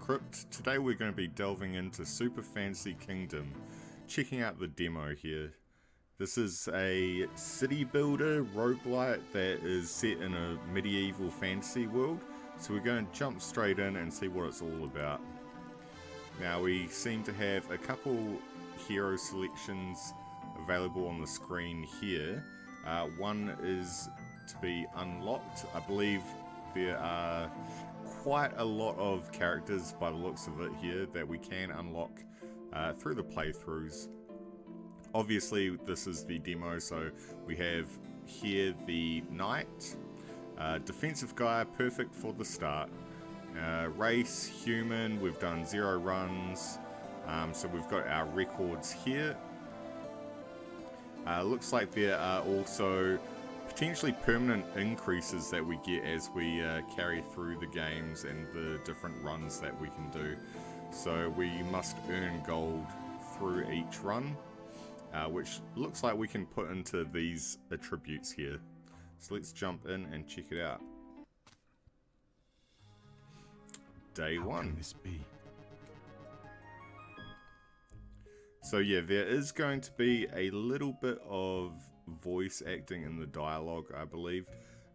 Crypt. Today we're going to be delving into Super Fantasy Kingdom, checking out the demo here. This is a city builder roguelite that is set in a medieval fantasy world, so we're going to jump straight in and see what it's all about. Now we seem to have a couple hero selections available on the screen here. One is to be unlocked. I believe there are quite a lot of characters by the looks of it here that we can unlock through the playthroughs. Obviously this is the demo, so we have here the knight, defensive guy, perfect for the start. Race, human, we've done 0 runs, so we've got our records here. Looks like there are also potentially permanent increases that we get as we carry through the games and the different runs that we can do. So we must earn gold through each run, which looks like we can put into these attributes here. So let's jump in and check it out. Day 1. How can this be? So yeah, there is going to be a little bit of voice acting in the dialogue, I believe.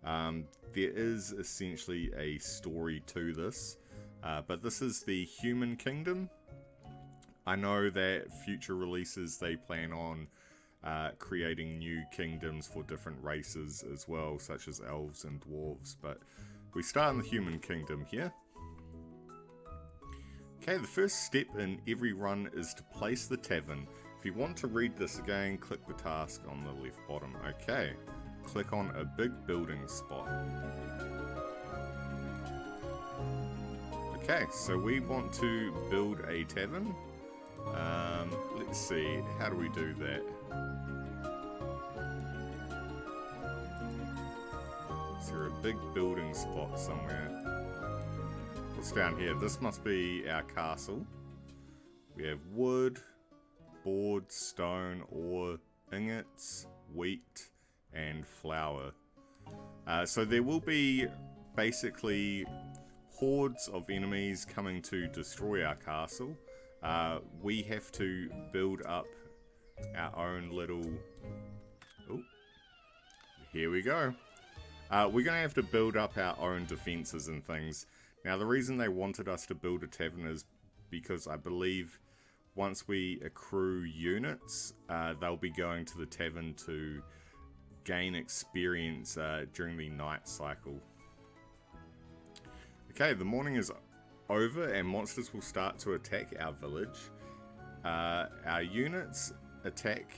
There is essentially a story to this, but this is the Human Kingdom. I know that future releases they plan on creating new kingdoms for different races as well, such as elves and dwarves, but we start in the Human Kingdom here. Okay, the first step in every run is to place the tavern. If you want to read this again, click the task on the left bottom. Okay, click on a big building spot. Okay, so we want to build a tavern. Let's see, how do we do that? Is there a big building spot somewhere? What's down here? This must be our castle. We have wood, board, stone, ore, ingots, wheat, and flour. So there will be basically hordes of enemies coming to destroy our castle. We have to build up our own little... Oh, here we go. We're going to have to build up our own defenses and things. Now the reason they wanted us to build a tavern is because I believe once we accrue units, they'll be going to the tavern to gain experience during the night cycle. Okay, the morning is over and monsters will start to attack our village. Our units attack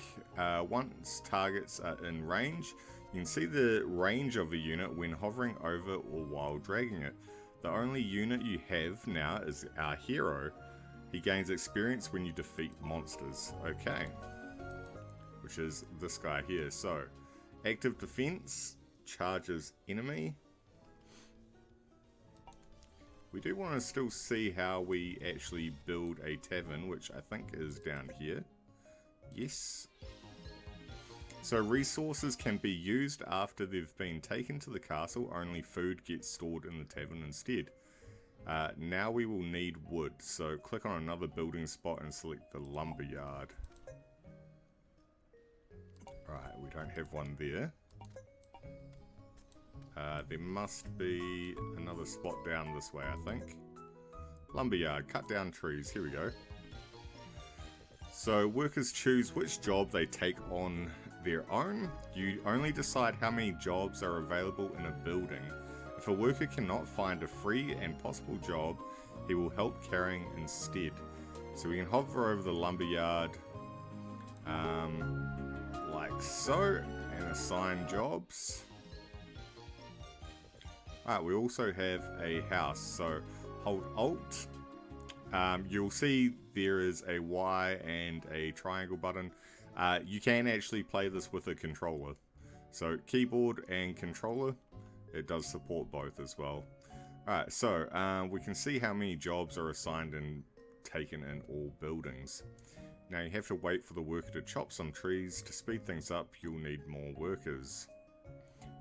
once targets are in range. You can see the range of a unit when hovering over or while dragging it. The only unit you have now is our hero. He gains experience when you defeat monsters. Okay. Which is this guy here. So, active defense, charges enemy. We do want to still see how we actually build a tavern, which I think is down here. Yes. So resources can be used after they've been taken to the castle, only food gets stored in the tavern instead. Now we will need wood, so click on another building spot and select the lumberyard. Right, we don't have one there. There must be another spot down this way, I think. Lumberyard, cut down trees, here we go. So workers choose which job they take on their own. You only decide how many jobs are available in a building. If a worker cannot find a free and possible job, he will help carrying instead. So we can hover over the lumberyard like so and assign jobs. Alright, we also have a house, so hold Alt. You'll see there is a Y and a triangle button. You can actually play this with a controller. So keyboard and controller, it does support both as well. Alright, so we can see how many jobs are assigned and taken in all buildings. Now you have to wait for the worker to chop some trees. To speed things up, you'll need more workers.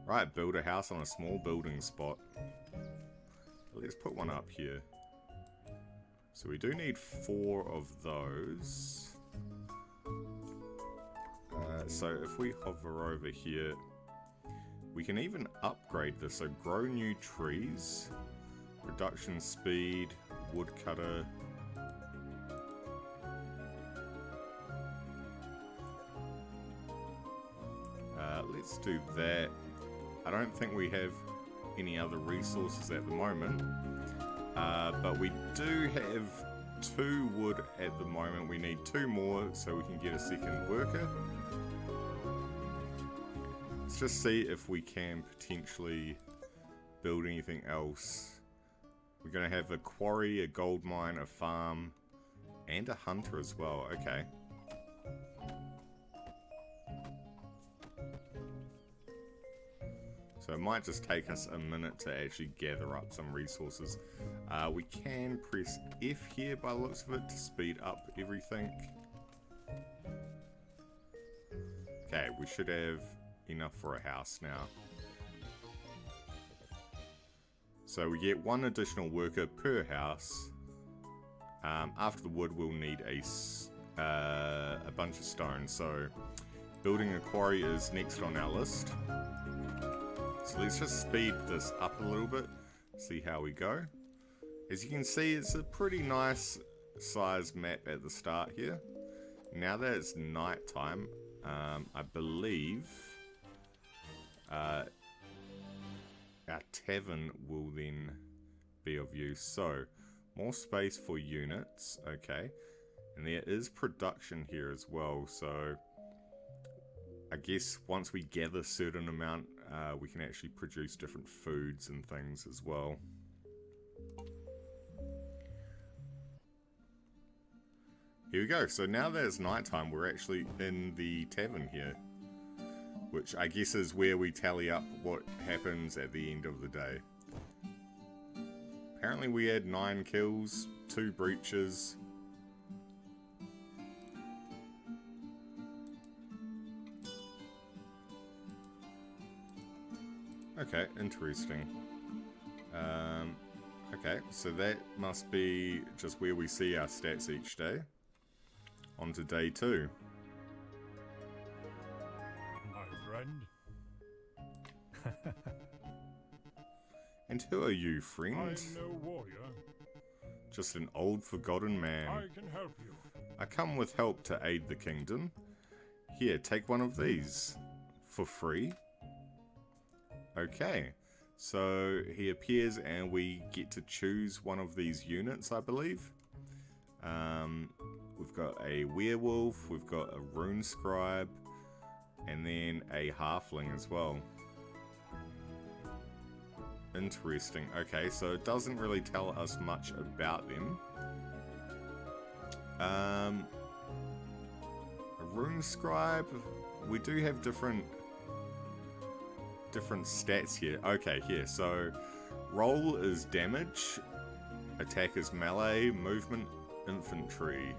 Right, build a house on a small building spot. Let's put one up here. So we do need 4 of those. So if we hover over here, we can even upgrade this. So grow new trees, production speed, woodcutter. Let's do that. I don't think we have any other resources at the moment, but we do have 2 wood at the moment. We need 2 more so we can get a second worker. Let's just see if we can potentially build anything else. We're going to have a quarry, a gold mine, a farm, and a hunter as well. Okay. So it might just take us a minute to actually gather up some resources. We can press F here by the looks of it to speed up everything. Okay, we should have enough for a house now. So we get 1 additional worker per house. After the wood, we'll need a bunch of stone. So building a quarry is next on our list. So let's just speed this up a little bit, see how we go. As you can see, it's a pretty nice size map at the start here. Now that it's night time, I believe our tavern will then be of use. So more space for units, okay. And there is production here as well, so I guess once we gather a certain amount, we can actually produce different foods and things as well. Here we go. So now that it's nighttime, we're actually in the tavern here, which I guess is where we tally up what happens at the end of the day. Apparently we had 9 kills, 2 breaches. Okay, interesting. Okay, so that must be just where we see our stats each day. On to day 2. My friend. And who are you, friend? I'm no warrior. Just an old forgotten man. I can help you. I come with help to aid the kingdom. Here, take one of these. For free. Okay, so he appears and we get to choose one of these units, I believe. We've got a werewolf, we've got a rune scribe, and then a halfling as well. Interesting. Okay, so it doesn't really tell us much about them. A rune scribe, we do have different stats here. Okay, here, so roll is damage, attack is melee, movement, infantry.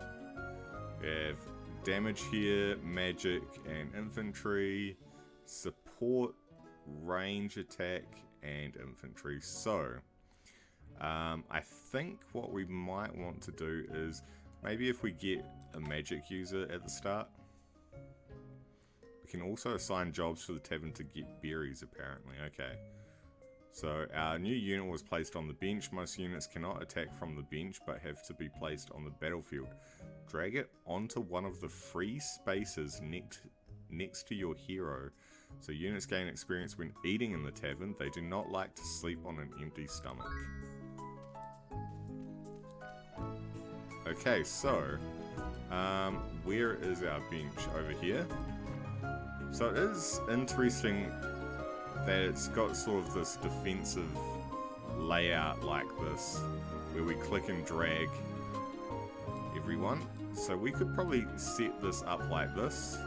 We have damage here, magic, and infantry, support, range attack, and infantry. So, I think what we might want to do is maybe if we get a magic user at the start. We can also assign jobs for the tavern to get berries, apparently. Okay. So our new unit was placed on the bench. Most units cannot attack from the bench, but have to be placed on the battlefield. Drag it onto one of the free spaces next to your hero. So units gain experience when eating in the tavern. They do not like to sleep on an empty stomach. Okay, so where is our bench? Over here. So it is interesting that it's got sort of this defensive layout like this, where we click and drag everyone. So we could probably set this up like this.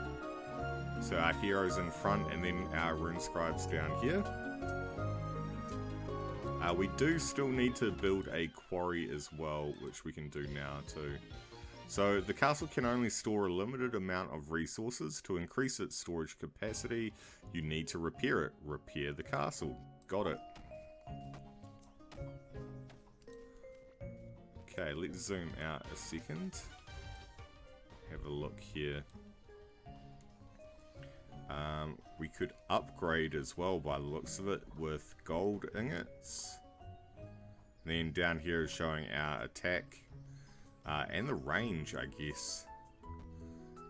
So our heroes in front and then our rune scribes down here. We do still need to build a quarry as well, which we can do now too. So the castle can only store a limited amount of resources. To increase its storage capacity, you need to repair it. Repair the castle. Got it. Okay, let's zoom out a second. Have a look here. We could upgrade as well by the looks of it with gold ingots. And then down here is showing our attack and the range, I guess.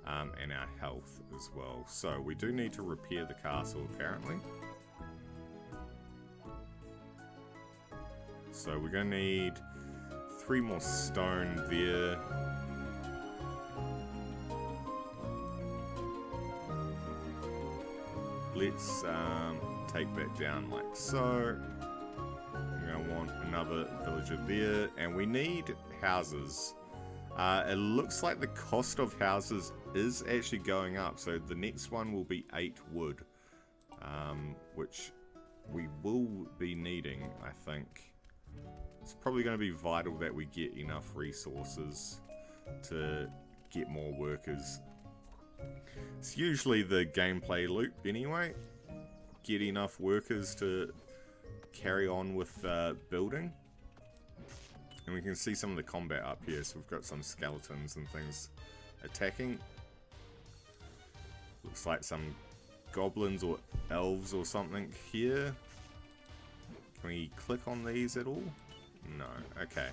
And our health as well. So we do need to repair the castle apparently. So we're going to need 3 more stone there. Let's take that down like so. We're going to want another villager there. And we need houses. It looks like the cost of houses is actually going up. So the next one will be 8 wood. Which we will be needing, I think. It's probably going to be vital that we get enough resources to get more workers. It's usually the gameplay loop anyway. Get enough workers to carry on with building. And we can see some of the combat up here. So we've got some skeletons and things attacking. Looks like some goblins or elves or something here. Can we click on these at all? No. Okay.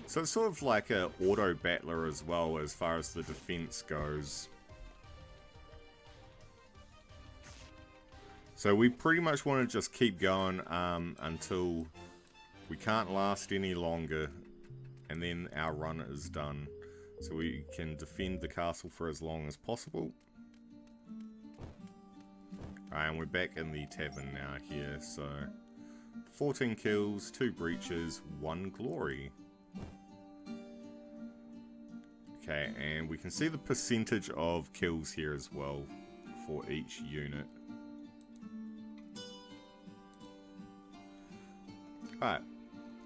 So it's sort of like a auto battler as well as far as the defense goes. So we pretty much want to just keep going until we can't last any longer, and then our run is done. So we can defend the castle for as long as possible. Alright, and we're back in the tavern now here, so 14 kills, 2 breaches, 1 glory. Okay, and we can see the percentage of kills here as well for each unit. Alright,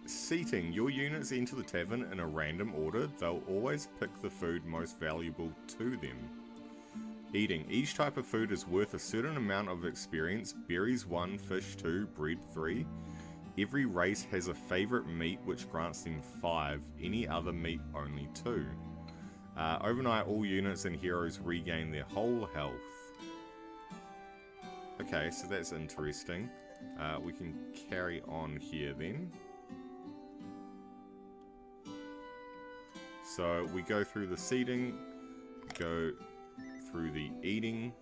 seating. Your units enter the tavern in a random order. They'll always pick the food most valuable to them. Eating. Each type of food is worth a certain amount of experience. Berries 1, fish 2, bread 3. Every race has a favorite meat which grants them 5. Any other meat only 2. Overnight, all units and heroes regain their whole health. Okay, so that's interesting. We can carry on here then. So we go through the seating, go through the eating,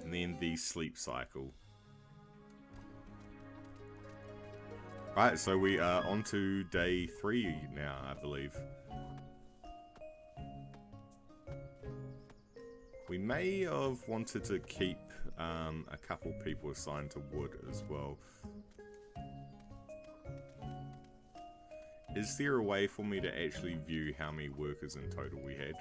and then the sleep cycle. Right, so we are on to day 3 now, I believe. We may have wanted to keep a couple people assigned to wood as well. Is there a way for me to actually view how many workers in total we had?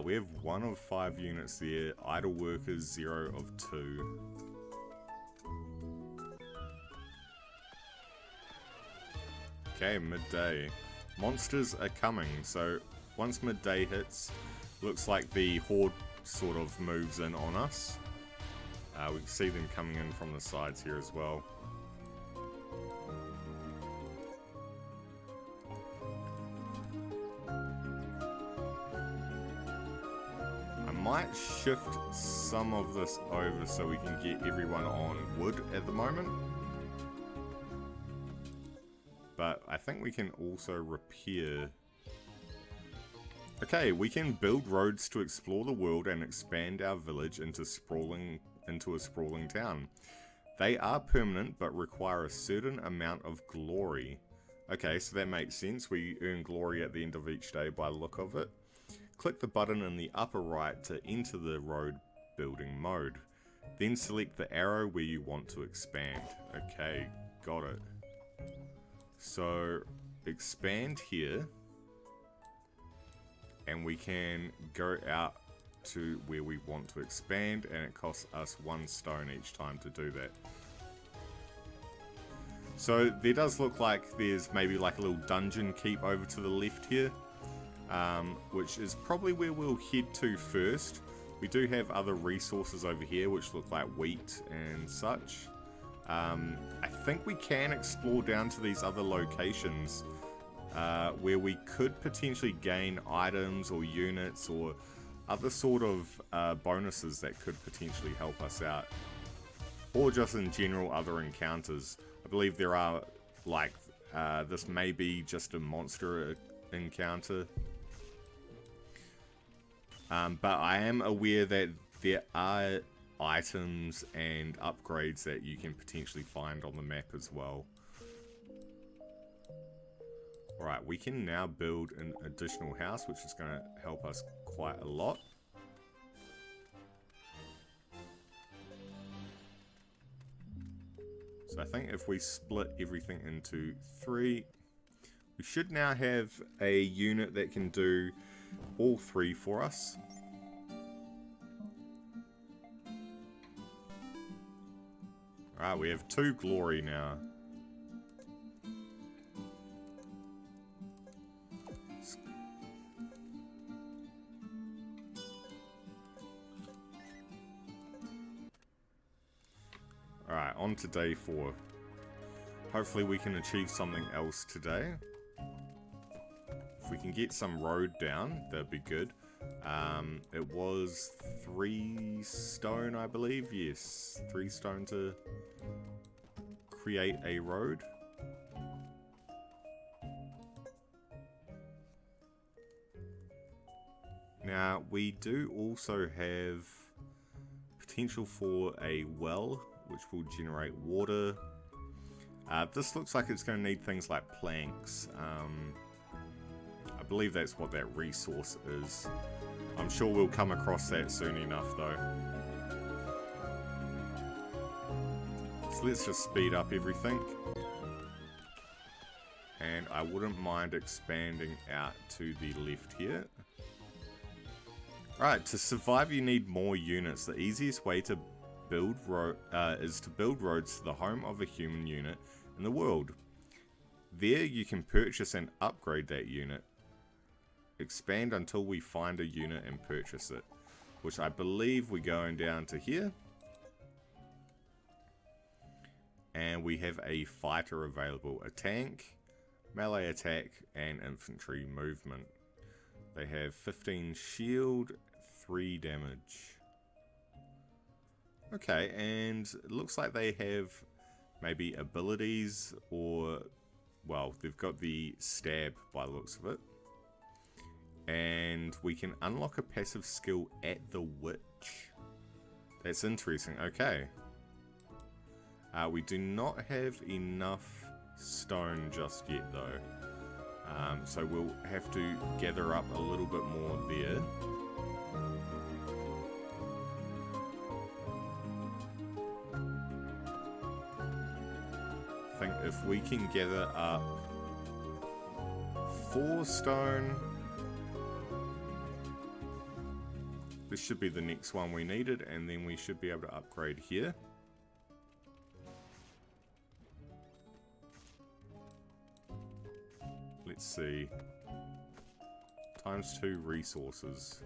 We have 1 of 5 units there, idle workers 0 of 2. Okay, midday. Monsters are coming, so once midday hits, looks like the horde sort of moves in on us. We can see them coming in from the sides here as well. I might shift some of this over so we can get everyone on wood at the moment. But I think we can also repair. Okay, we can build roads to explore the world and expand our village into a sprawling town. They are permanent but require a certain amount of glory. Okay, so that makes sense. We earn glory at the end of each day by the look of it. Click the button in the upper right to enter the road building mode. Then select the arrow where you want to expand. Okay, got it. So expand here, and we can go out to where we want to expand, and it costs us 1 stone each time to do that. So there does look like there's maybe like a little dungeon keep over to the left here, which is probably where we'll head to first. We do have other resources over here which look like wheat and such. I think we can explore down to these other locations where we could potentially gain items or units or other sort of bonuses that could potentially help us out. Or just in general other encounters. I believe there are, like, this may be just a monster encounter. But I am aware that there are items and upgrades that you can potentially find on the map as well. Alright, we can now build an additional house, which is going to help us quite a lot. So I think if we split everything into 3, we should now have a unit that can do all 3 for us. Alright, we have 2 glory now. Alright, on to day 4. Hopefully we can achieve something else today. If we can get some road down, that'd be good. It was 3 stone, I believe. Yes, 3 stone to create a road. Now, we do also have potential for a well, which will generate water. This looks like it's going to need things like planks. I believe that's what that resource is. I'm sure we'll come across that soon enough though. So let's just speed up everything. And I wouldn't mind expanding out to the left here. Alright, to survive you need more units. The easiest way to build is to build roads to the home of a human unit in the world. There you can purchase and upgrade that unit. Expand until we find a unit and purchase it, which I believe we're going down to here. And we have a fighter available, a tank, melee attack, and infantry movement. They have 15 shield, 3 damage. Okay, and it looks like they have maybe abilities or, well, they've got the stab by the looks of it. And we can unlock a passive skill at the witch. That's interesting. Okay. We do not have enough stone just yet though. So we'll have to gather up a little bit more there. I think if we can gather up 4 stone, this should be the next one we needed, and then we should be able to upgrade here. Let's see. Times 2 resources.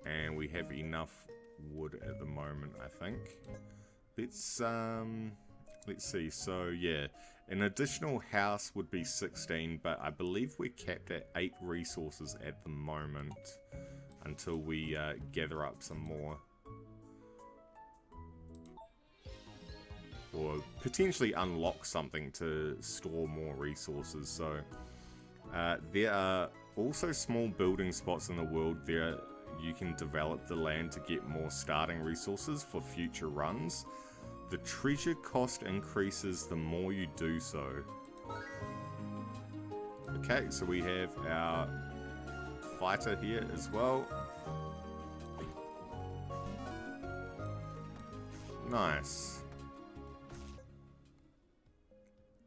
And we have enough wood at the moment, I think. Let's see. So yeah, an additional house would be 16, but I believe we're capped at 8 resources at the moment until we gather up some more. Or potentially unlock something to store more resources. So there are also small building spots in the world. There you can develop the land to get more starting resources for future runs. The treasure cost increases the more you do so. Okay, so we have our fighter here as well. Nice.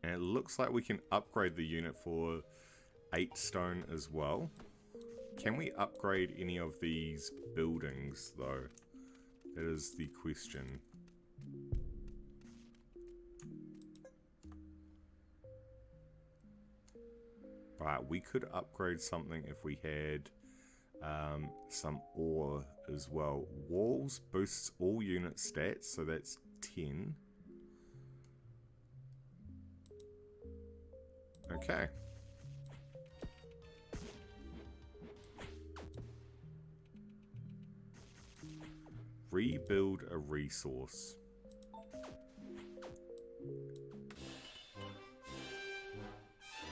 And it looks like we can upgrade the unit for 8 stone as well. Can we upgrade any of these buildings though? That is the question. Right, we could upgrade something if we had some ore as well. Walls boosts all unit stats, so that's 10. Okay. Rebuild a resource.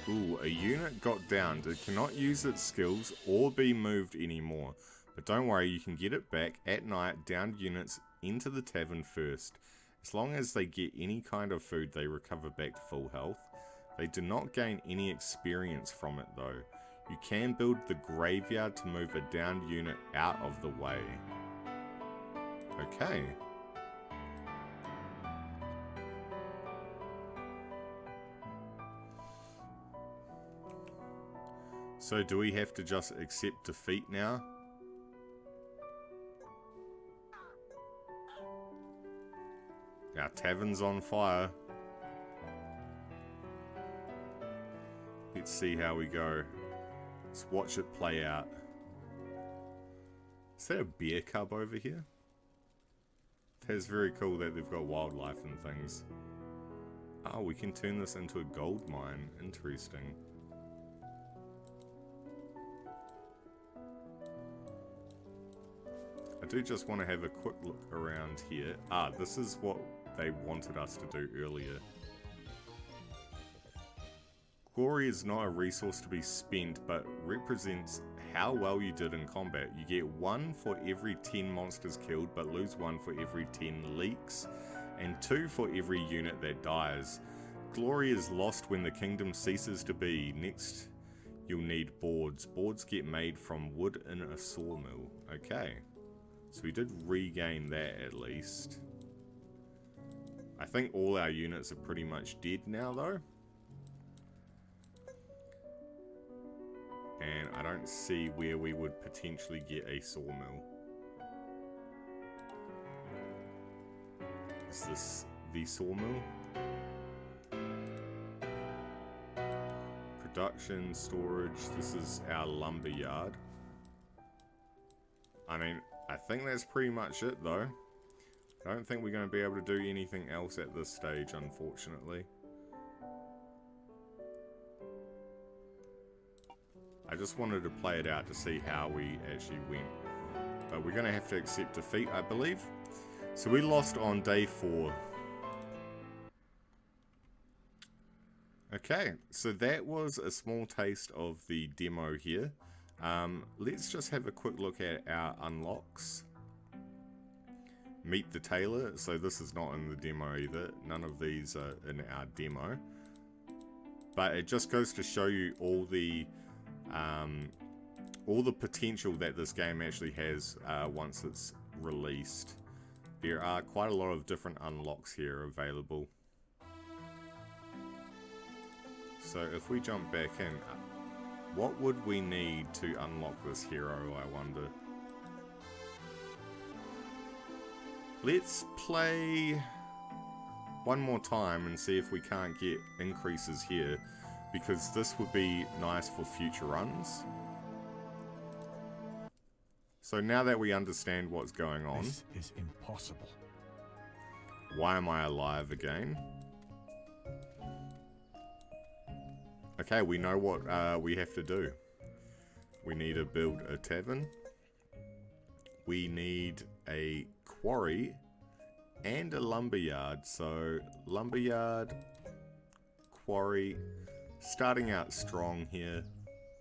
Ooh, a unit got downed. It cannot use its skills or be moved anymore. But don't worry, you can get it back at night. Downed units enter the tavern first. As long as they get any kind of food, they recover back to full health. They do not gain any experience from it though. You can build the graveyard to move a downed unit out of the way. Okay. So do we have to just accept defeat now? Our tavern's on fire. Let's see how we go. Let's watch it play out. Is that a bear cub over here? That's very cool that they've got wildlife and things. Oh, we can turn this into a gold mine. Interesting. I do just want to have a quick look around here. Ah, this is what they wanted us to do earlier. Glory is not a resource to be spent, but represents how well you did in combat. You get 1 for every 10 monsters killed, but lose 1 for every 10 leaks, and 2 for every unit that dies. Glory is lost when the kingdom ceases to be. Next, you'll need boards. Boards get made from wood in a sawmill. Okay, so we did regain that at least. I think all our units are pretty much dead now though. And I don't see where we would potentially get a sawmill. Is this the sawmill? Production, storage, this is our lumber yard. I mean, I think that's pretty much it though. I don't think we're going to be able to do anything else at this stage, unfortunately. I just wanted to play it out to see how we actually went. But we're going to have to accept defeat, I believe. So we lost on day 4. Okay, so that was a small taste of the demo here. Let's just have a quick look at our unlocks. Meet the tailor, so this is not in the demo either. None of these are in our demo. But it just goes to show you all the potential that this game actually has once it's released. There are quite a lot of different unlocks here available. So if we jump back in, what would we need to unlock this hero, I wonder? Let's play one more time and see if we can't get increases here, because this would be nice for future runs. So now that we understand what's going on... This is impossible. Why am I alive again? Okay, we know what we have to do. We need to build a tavern. We need a quarry and a lumberyard. So, lumberyard, quarry, starting out strong here.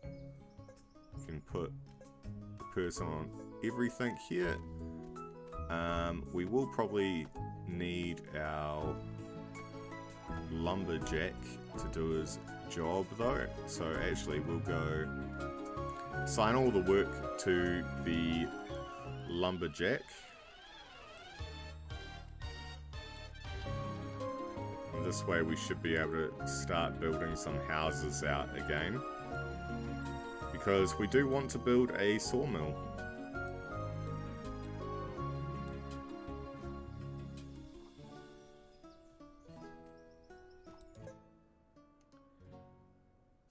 You can put the person on everything here. We will probably need our lumberjack to do his job though, so actually we'll go assign all the work to the lumberjack, and this way we should be able to start building some houses out again, because we do want to build a sawmill.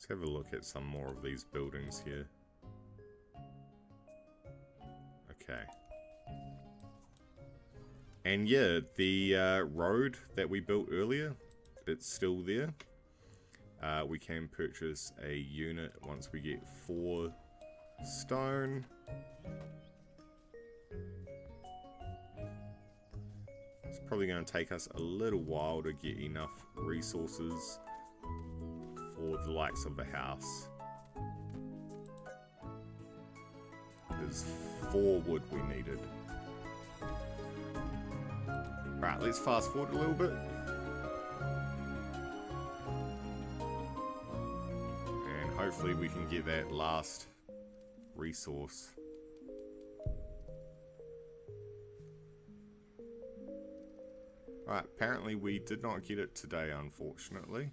Have a look at some more of these buildings here. Okay. And yeah, the road that we built earlier, it's still there. We can purchase a unit once we get 4 stone. It's probably going to take us a little while to get enough resources for the likes of the house. There's 4 wood we needed. Right, let's fast forward a little bit. And hopefully we can get that last resource. Right, apparently we did not get it today, unfortunately.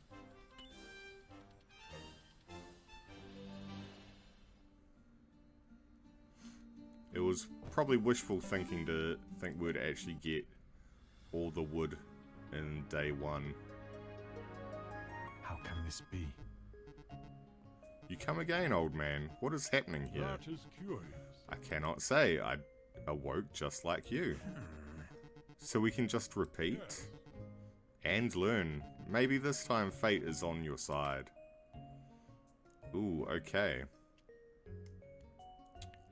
It was probably wishful thinking to think we'd actually get all the wood in day 1. How can this be? You come again, old man. What is happening here? That is curious. I cannot say. I awoke just like you. So we can just repeat Yes. and learn. Maybe this time fate is on your side. Ooh, okay.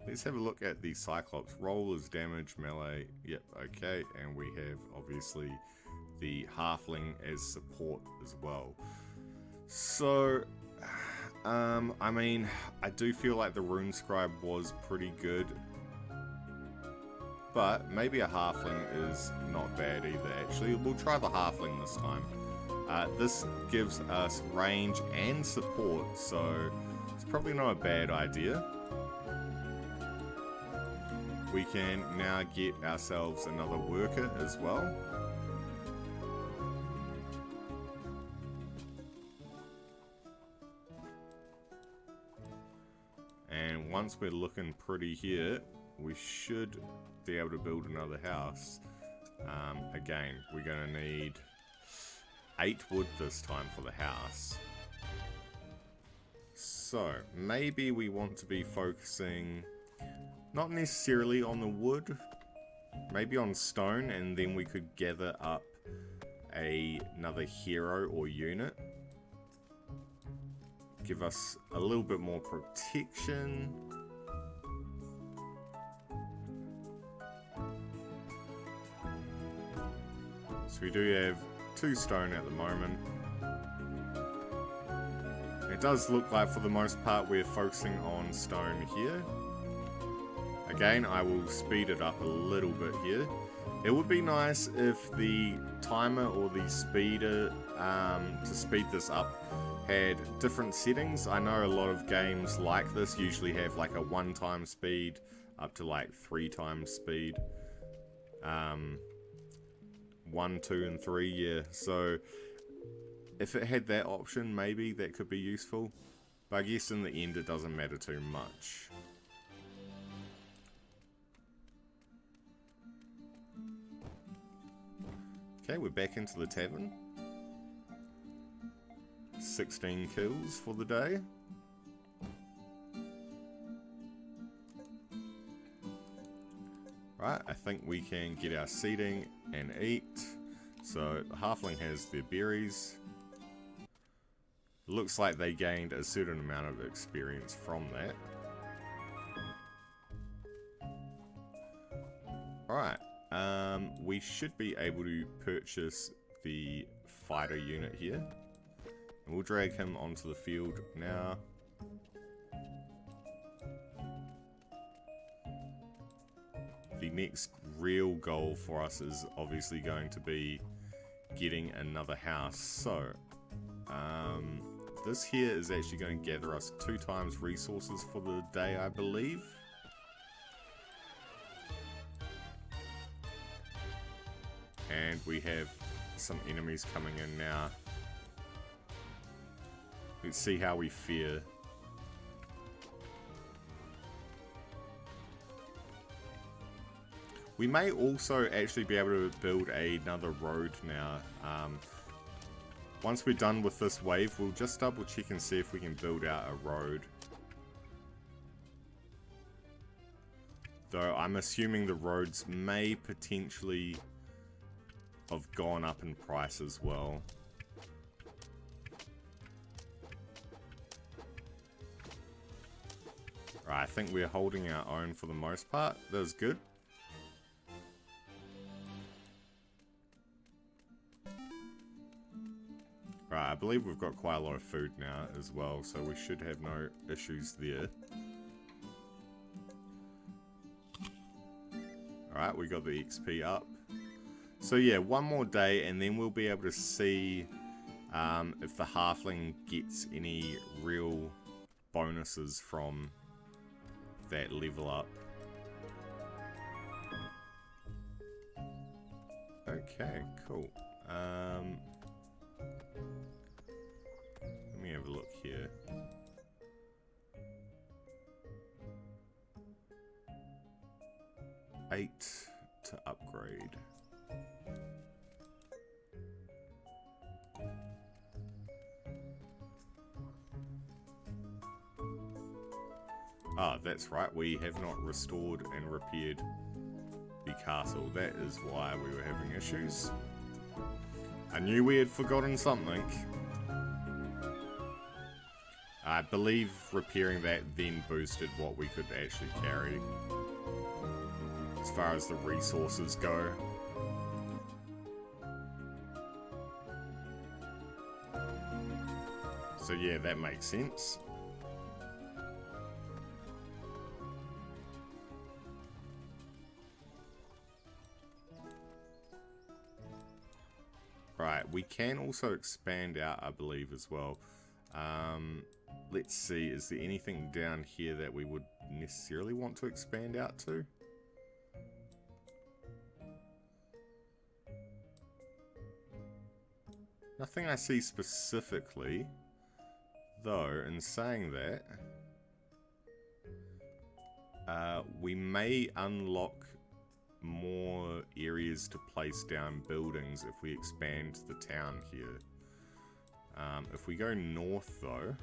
Let's have a look at the Cyclops. Roll is damage, melee. Yep, okay. And we have, obviously, the Halfling as support as well. So, I mean, I do feel like the Rune Scribe was pretty good. But maybe a Halfling is not bad either, actually. We'll try the Halfling this time. This gives us range and support, so it's probably not a bad idea. We can now get ourselves another worker as well. And once we're looking pretty here, we should be able to build another house. Again, we're going to need 8 wood this time for the house. So, maybe we want to be focusing not necessarily on the wood, maybe on stone, and then we could gather up another hero or unit. Give us a little bit more protection. So we do have 2 stone at the moment. It does look like for the most part we're focusing on stone here. Again, I will speed it up a little bit here. It would be nice if the timer or the speeder to speed this up had different settings. I know a lot of games like this usually have like a 1 time speed up to like 3 times speed. 1, 2, and 3, yeah. So if it had that option, maybe that could be useful. But I guess in the end it doesn't matter too much. Okay, we're back into the tavern. 16 kills for the day. Right, I think we can get our seating and eat. So the Halfling has their berries. Looks like they gained a certain amount of experience from that. Alright, we should be able to purchase the fighter unit here. And we'll drag him onto the field now. The next real goal for us is obviously going to be getting another house. So, this here is actually going to gather us 2 times resources for the day, I believe. And we have some enemies coming in now. Let's see how we fare. We may also actually be able to build another road now. Once we're done with this wave, we'll just double check and see if we can build out a road. Though I'm assuming the roads may potentially have gone up in price as well. Right, I think we're holding our own for the most part. That was good. Right, I believe we've got quite a lot of food now as well, so we should have no issues there. Alright, we got the XP up. So yeah, one more day and then we'll be able to see if the halfling gets any real bonuses from that level up. Okay, cool. Let me have a look here. Eight to upgrade. Ah, that's right, we have not restored and repaired the castle. That is why we were having issues. I knew we had forgotten something. I believe repairing that then boosted what we could actually carry. As far as the resources go. So yeah, that makes sense. Right, we can also expand out, I believe, as well. Let's see, is there anything down here that we would necessarily want to expand out to? Nothing I see specifically, though, in saying that, we may unlock more areas to place down buildings if we expand the town here. If we go north, though,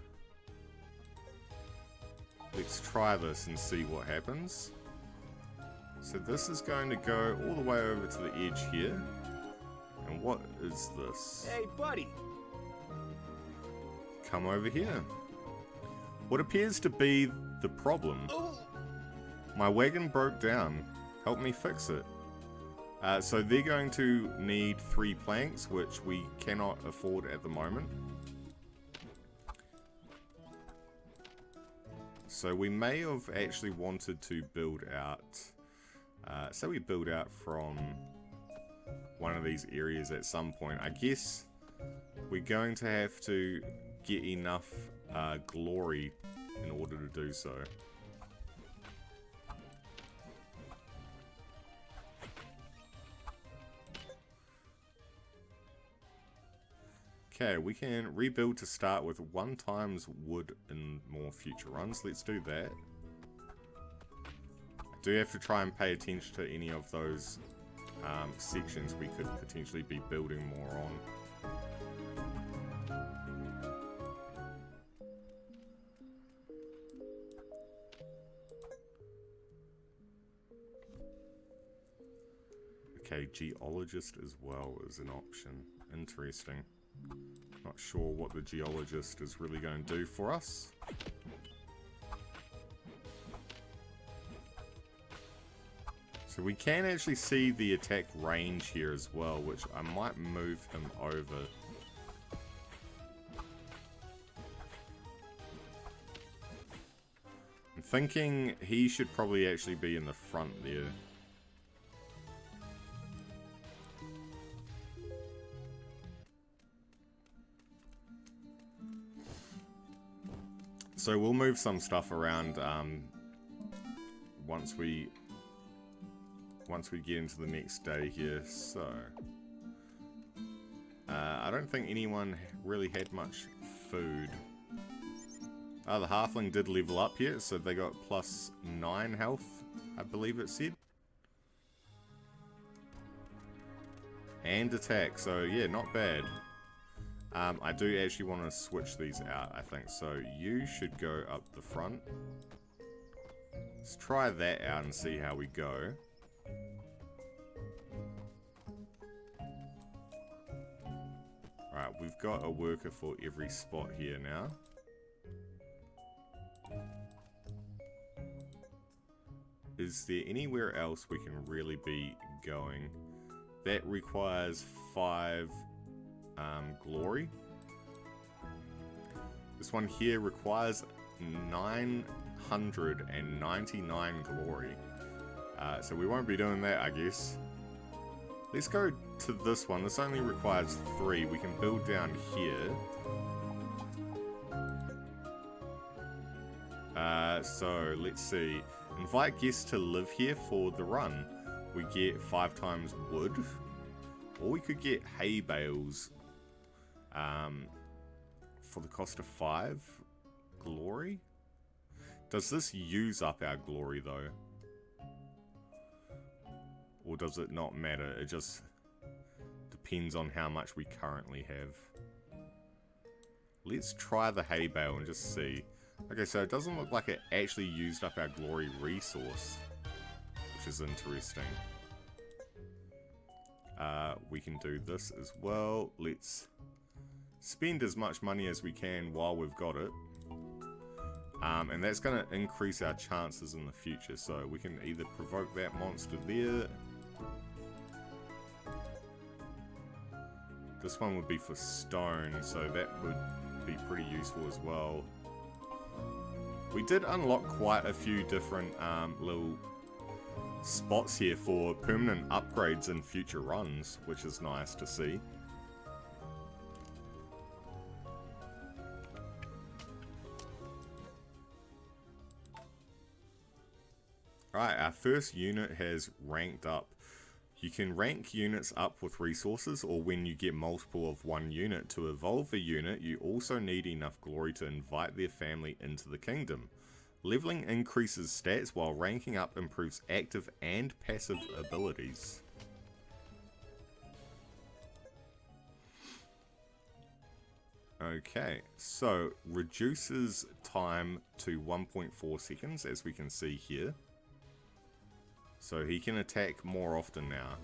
let's try this and see what happens. So this is going to go all the way over to the edge here. And what is this? Hey, buddy! Come over here. What appears to be the problem? My wagon broke down. Help me fix it. So they're going to need 3 planks, which we cannot afford at the moment. So we may have actually wanted to build out, so we build out from one of these areas at some point. I guess we're going to have to get enough glory in order to do so. Okay, we can rebuild to start with 1 times wood in more future runs. Let's do that. I do have to try and pay attention to any of those sections we could potentially be building more on. Okay, geologist as well is an option. Interesting. Not sure what the geologist is really going to do for us. So we can actually see the attack range here as well, which I might move him over. I'm thinking he should probably actually be in the front there. So we'll move some stuff around once we get into the next day here. So I don't think anyone really had much food. The halfling did level up here, so they got +9 health, I believe it said. And attack, so yeah, not bad. I do actually want to switch these out, I think. So you should go up the front. Let's try that out and see how we go. Alright, we've got a worker for every spot here now. is there anywhere else we can really be going? That requires 5 glory. This one here requires 999 glory. So we won't be doing that, I guess. Let's go to this one. This only requires 3. We can build down here. So let's see. Invite guests to live here for the run. We get 5 times wood. Or we could get hay bales for the cost of 5 glory. Does this use up our glory though? Or does it not matter? It just depends on how much we currently have. Let's try the hay bale and just see. Okay, so it doesn't look like it actually used up our glory resource, which is interesting. We can do this as well. Let's spend as much money as we can while we've got it. And that's going to increase our chances in the future. So we can either provoke that monster there. This one would be for stone, so that would be pretty useful as well. We did unlock quite a few different little spots here for permanent upgrades in future runs, which is nice to see. Alright, our first unit has ranked up. You can rank units up with resources, or when you get multiple of one unit. To evolve a unit, you also need enough glory to invite their family into the kingdom. Leveling increases stats, while ranking up improves active and passive abilities. Okay, so reduces time to 1.4 seconds, as we can see here. So he can attack more often now.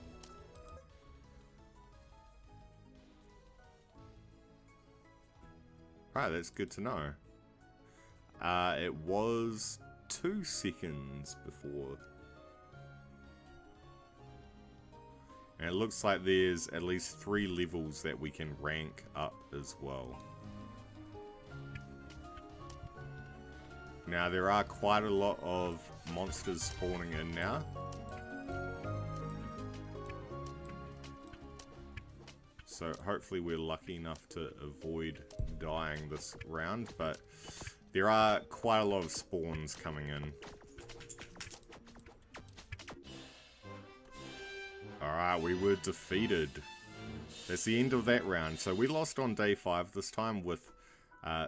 Alright, that's good to know. It was 2 seconds before. And it looks like there's at least 3 levels that we can rank up as well. Now there are quite a lot of monsters spawning in now. So hopefully we're lucky enough to avoid dying this round, but there are quite a lot of spawns coming in. Alright, we were defeated. That's the end of that round. So we lost on day 5 this time with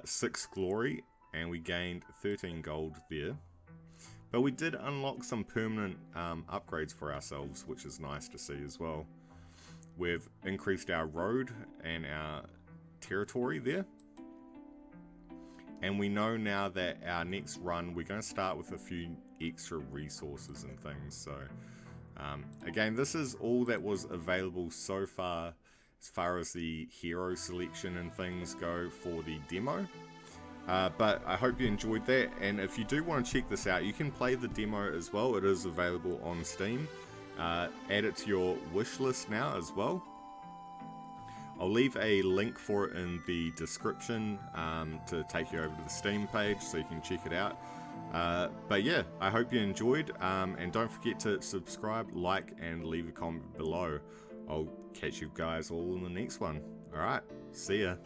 6 glory, and we gained 13 gold there. But we did unlock some permanent upgrades for ourselves, which is nice to see as well. We've increased our road and our territory there. And we know now that our next run, we're going to start with a few extra resources and things. So, again, this is all that was available so far as the hero selection and things go for the demo. But I hope you enjoyed that. And if you do want to check this out, you can play the demo as well. It is available on Steam. Add it to your wish list now as well. I'll leave a link for it in the description to take you over to the Steam page so you can check it out. But yeah, I hope you enjoyed, and don't forget to subscribe, like, and leave a comment below. I'll catch you guys all in the next one. Alright, see ya.